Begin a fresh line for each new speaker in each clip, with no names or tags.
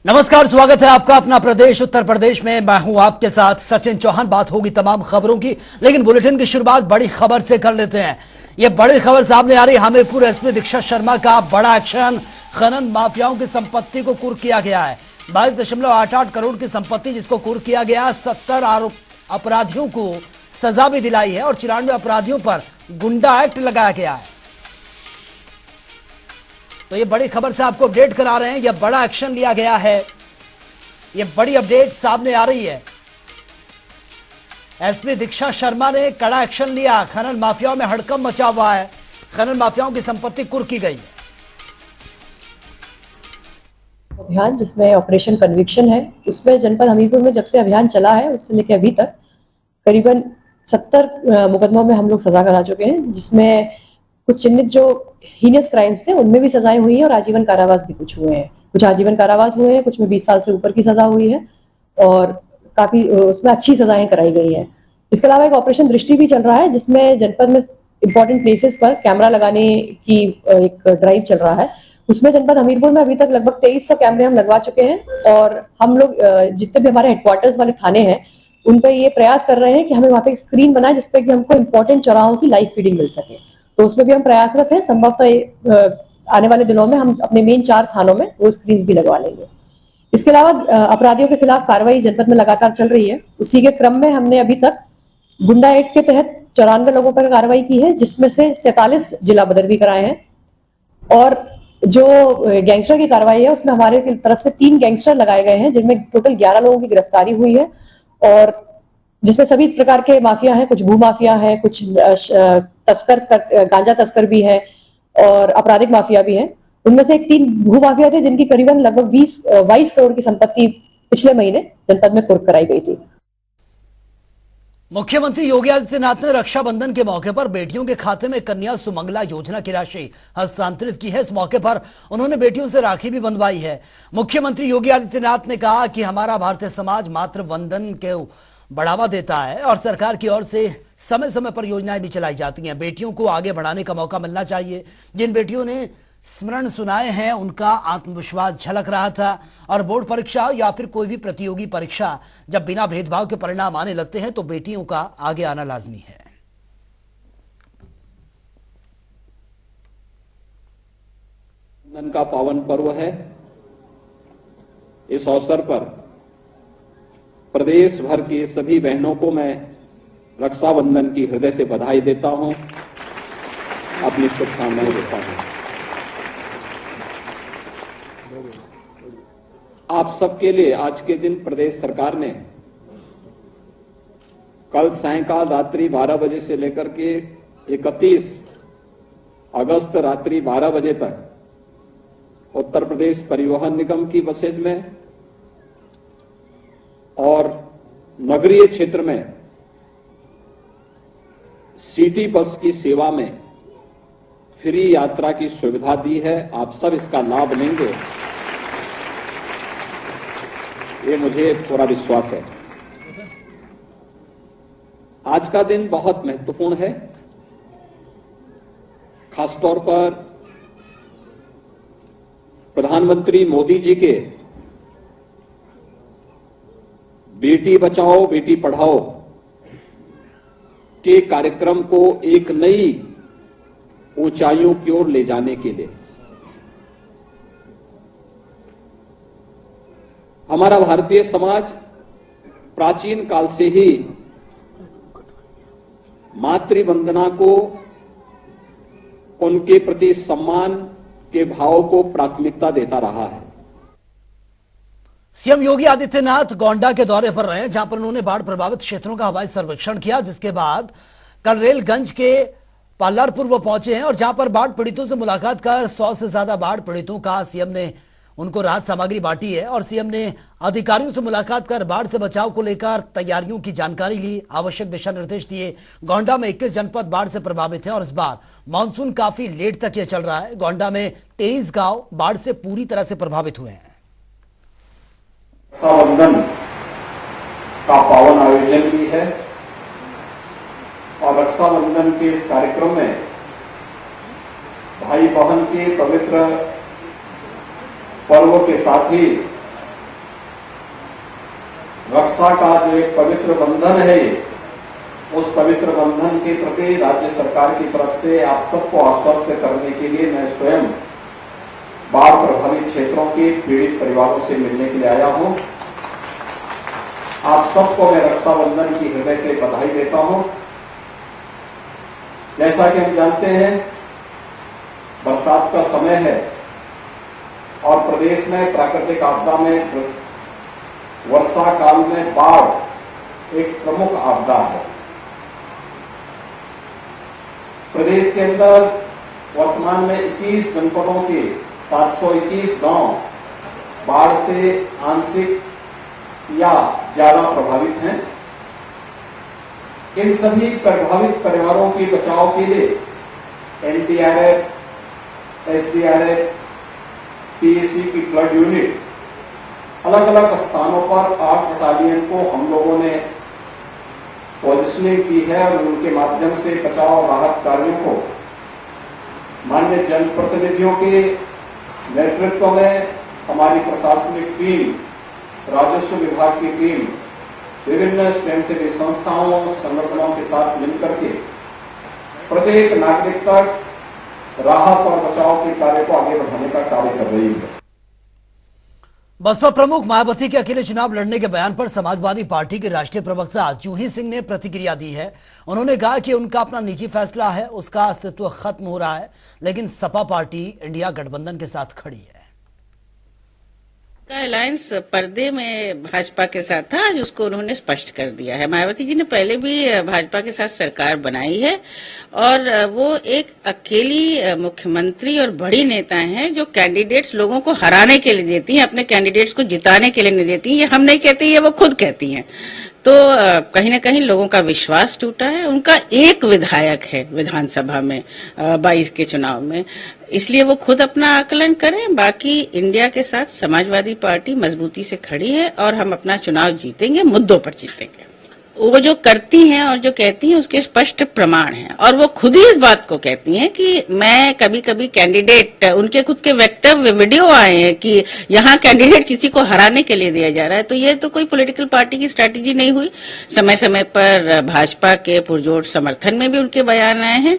नमस्कार, स्वागत है आपका अपना प्रदेश उत्तर प्रदेश में। मैं हूं आपके साथ सचिन चौहान। बात होगी तमाम खबरों की, लेकिन बुलेटिन की शुरुआत बड़ी खबर से कर लेते हैं। यह बड़ी खबर सामने आ रही, हमीरपुर एसपी दीक्षा शर्मा का बड़ा एक्शन। खनन माफियाओं की संपत्ति को कुर्क किया गया है। 22.88 करोड़ की संपत्ति जिसको कुर्क किया गया। 70 अपराधियों को सजा भी दिलाई है और 94 अपराधियों पर गुंडा एक्ट लगाया गया है। तो ये बड़ी खबर से आपको अपडेट करा रहे हैं। यह बड़ा एक्शन लिया गया है, ये बड़ी अपडेट सामने आ रही है। एसपी दीक्षा शर्मा ने कड़ा एक्शन लिया। खनन माफियाओं में हड़कंप मचा हुआ है। खनन माफियाओं की संपत्ति कुर्क की गई है।
अभियान जिसमें ऑपरेशन कन्विक्शन है, उसमें जनपद हमीरपुर में जब से अभियान चला है उससे लेकर अभी तक करीबन 70 मुकदमों में हम लोग सजा करा चुके हैं, जिसमें कुछ चिन्हित जो हीनियस क्राइम्स थे उनमें भी सजाएं हुई हैं और आजीवन कारावास भी कुछ हुए हैं। कुछ आजीवन कारावास हुए हैं, कुछ में 20 साल से ऊपर की सजा हुई है और काफी उसमें अच्छी सजाएं कराई गई हैं। इसके अलावा एक ऑपरेशन दृष्टि भी चल रहा है, जिसमें जनपद में इंपॉर्टेंट प्लेसेस पर कैमरा लगाने की एक ड्राइव चल रहा है। उसमें जनपद हमीरपुर में अभी तक लगभग 2300 कैमरे हम लगवा चुके हैं और हम लोग जितने भी हमारे हेडक्वार्टर्स वाले थाने हैं उन पर ये प्रयास कर रहे हैं कि हमें वहाँ पे एक स्क्रीन बनाए जिसपे कि हमको इंपॉर्टेंट चौराहों की लाइव फीडिंग मिल सके। तो उसमें भी हम प्रयासरत हैं। संभवतः आने वाले दिनों में हम अपने मेन 4 थानों में वो स्क्रीन भी लगवा लेंगे। इसके अलावा अपराधियों के खिलाफ कार्रवाई जनपद में लगातार चल रही है। उसी के क्रम में हमने अभी तक गुंडा एक्ट के तहत 94 लोगों पर कार्रवाई की है, जिसमें से 47 जिला बदर भी कराए हैं और जो गैंगस्टर की कार्रवाई है उसमें हमारे तरफ से 3 गैंगस्टर लगाए गए हैं, जिनमें टोटल 11 लोगों की गिरफ्तारी हुई है और जिसमें सभी प्रकार के माफिया हैं। कुछ भू माफिया हैं, कुछ गांजा तस्कर भी है और आपराधिक माफिया भी है। उनमें से 3 भू माफिया थे जिनकी करीबन लगभग 22 करोड़ की संपत्ति पिछले महीने जनपद में कुर्क कराई गई थी।
मुख्यमंत्री योगी आदित्यनाथ ने रक्षाबंधन के मौके पर बेटियों के खाते में कन्या सुमंगला योजना की राशि हस्तांतरित की है। इस मौके पर उन्होंने बेटियों से राखी भी बंधवाई है। मुख्यमंत्री योगी आदित्यनाथ ने कहा कि हमारा भारतीय समाज मातृ वंदन के बढ़ावा देता है और सरकार की ओर से समय समय पर योजनाएं भी चलाई जाती हैं। बेटियों को आगे बढ़ाने का मौका मिलना चाहिए। जिन बेटियों ने स्मरण सुनाए हैं उनका आत्मविश्वास झलक रहा था और बोर्ड परीक्षा या फिर कोई भी प्रतियोगी परीक्षा जब बिना भेदभाव के परिणाम आने लगते हैं तो बेटियों का आगे आना लाजमी है।
रक्षाबंधन का पावन पर्व है। इस अवसर पर प्रदेश भर की सभी बहनों को मैं रक्षाबंधन की हृदय से बधाई देता हूं, अपनी शुभकामनाएं देता हूं। आप सबके लिए आज के दिन प्रदेश सरकार ने कल सायंकाल रात्रि 12 बजे से लेकर के 31 अगस्त रात्रि 12 बजे तक उत्तर प्रदेश परिवहन निगम की बसेज में और नगरीय क्षेत्र में सिटी बस की सेवा में फ्री यात्रा की सुविधा दी है। आप सब इसका लाभ लेंगे, ये मुझे पूरा विश्वास है। आज का दिन बहुत महत्वपूर्ण है, खासतौर पर प्रधानमंत्री मोदी जी के बेटी बचाओ बेटी पढ़ाओ के कार्यक्रम को एक नई ऊंचाइयों की ओर ले जाने के लिए हमारा भारतीय समाज प्राचीन काल से ही मातृवंदना को, उनके प्रति सम्मान के भाव को प्राथमिकता देता रहा है।
सीएम योगी आदित्यनाथ गोंडा के दौरे पर रहे, जहां पर उन्होंने बाढ़ प्रभावित क्षेत्रों का हवाई सर्वेक्षण किया, जिसके बाद कल रेलगंज के पालारपुर वो पहुंचे हैं और जहां पर बाढ़ पीड़ितों से मुलाकात कर 100 से ज्यादा बाढ़ पीड़ितों का सीएम ने उनको राहत सामग्री बांटी है और सीएम ने अधिकारियों से मुलाकात कर बाढ़ से बचाव को लेकर तैयारियों की जानकारी ली, आवश्यक दिशा निर्देश दिए। गोंडा में 21 जनपद बाढ़ से प्रभावित हैं और इस बार मानसून काफी लेट तक ये चल रहा है। गोंडा में 23 गांव बाढ़ से पूरी तरह से प्रभावित हुए हैं।
रक्षाबंधन का पावन आयोजन भी है और रक्षाबंधन के इस कार्यक्रम में भाई बहन के पवित्र पर्व के साथ ही रक्षा का जो एक पवित्र बंधन है, उस पवित्र बंधन के प्रति राज्य सरकार की तरफ से आप सबको आश्वस्त करने के लिए मैं स्वयं बाढ़ प्रभावित क्षेत्रों के पीड़ित परिवारों से मिलने के लिए आया हूं। आप सबको मैं रक्षाबंधन की हृदय से बधाई देता हूं। जैसा कि हम जानते हैं, बरसात का समय है और प्रदेश में प्राकृतिक आपदा में वर्षा काल में बाढ़ एक प्रमुख आपदा है। प्रदेश के अंदर वर्तमान में 21 जनपदों के 721 गांव बाढ़ से आंशिक या ज्यादा प्रभावित हैं। इन सभी प्रभावित परिवारों के बचाव के लिए एनडीआरएफ, एसडीआरएफ, पीएसी की फ्लड यूनिट अलग अलग स्थानों पर 8 बटालियन को हम लोगों ने पोजिशनिंग की है और उनके माध्यम से बचाव राहत कार्यों को माननीय जनप्रतिनिधियों के नेतृत्व में हमारी प्रशासनिक टीम, राजस्व विभाग की टीम, विभिन्न स्वयंसेवी संस्थाओं, संगठनों के साथ मिलकर के प्रत्येक नागरिक तक राहत और बचाव के कार्य को आगे बढ़ाने का कार्य कर रही है।
बसपा प्रमुख मायावती के अकेले चुनाव लड़ने के बयान पर समाजवादी पार्टी के राष्ट्रीय प्रवक्ता जूही सिंह ने प्रतिक्रिया दी है। उन्होंने कहा कि उनका अपना निजी फैसला है, उसका अस्तित्व खत्म हो रहा है, लेकिन सपा पार्टी इंडिया गठबंधन के साथ खड़ी है।
का अलायंस पर्दे में भाजपा के साथ था, आज उसको उन्होंने स्पष्ट कर दिया है। मायावती जी ने पहले भी भाजपा के साथ सरकार बनाई है और वो एक अकेली मुख्यमंत्री और बड़ी नेता हैं जो कैंडिडेट्स लोगों को हराने के लिए देती हैं, अपने कैंडिडेट्स को जिताने के लिए नहीं देती। ये हम नहीं कहते, ये वो खुद कहती हैं। तो कहीं ना कहीं लोगों का विश्वास टूटा है। उनका एक विधायक है विधानसभा में 22 के चुनाव में, इसलिए वो खुद अपना आकलन करें। बाकी इंडिया के साथ समाजवादी पार्टी मजबूती से खड़ी है और हम अपना चुनाव जीतेंगे, मुद्दों पर जीतेंगे। वो जो करती हैं और जो कहती हैं उसके स्पष्ट प्रमाण हैं और वो खुद ही इस बात को कहती हैं कि मैं कभी कभी कैंडिडेट, उनके खुद के वक्तव्य वीडियो आए हैं कि यहाँ कैंडिडेट किसी को हराने के लिए दिया जा रहा है। तो ये तो कोई पॉलिटिकल पार्टी की स्ट्रैटेजी नहीं हुई। समय समय पर भाजपा के पुरजोर समर्थन में भी उनके बयान आए हैं।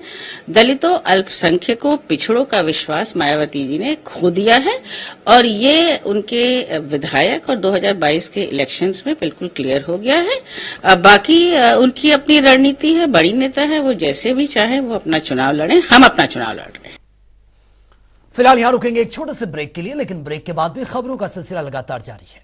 दलितों, अल्पसंख्यकों, पिछड़ों का विश्वास मायावती जी ने खो दिया है और ये उनके विधायक और 2022 के इलेक्शंस में बिल्कुल क्लियर हो गया है। बाकी उनकी अपनी रणनीति है, बड़ी नेता है, वो जैसे भी चाहे वो अपना चुनाव लड़े, हम अपना चुनाव लड़ रहे हैं।
फिलहाल यहां रुकेंगे एक छोटे से ब्रेक के लिए, लेकिन ब्रेक के बाद भी खबरों का सिलसिला लगातार जारी है।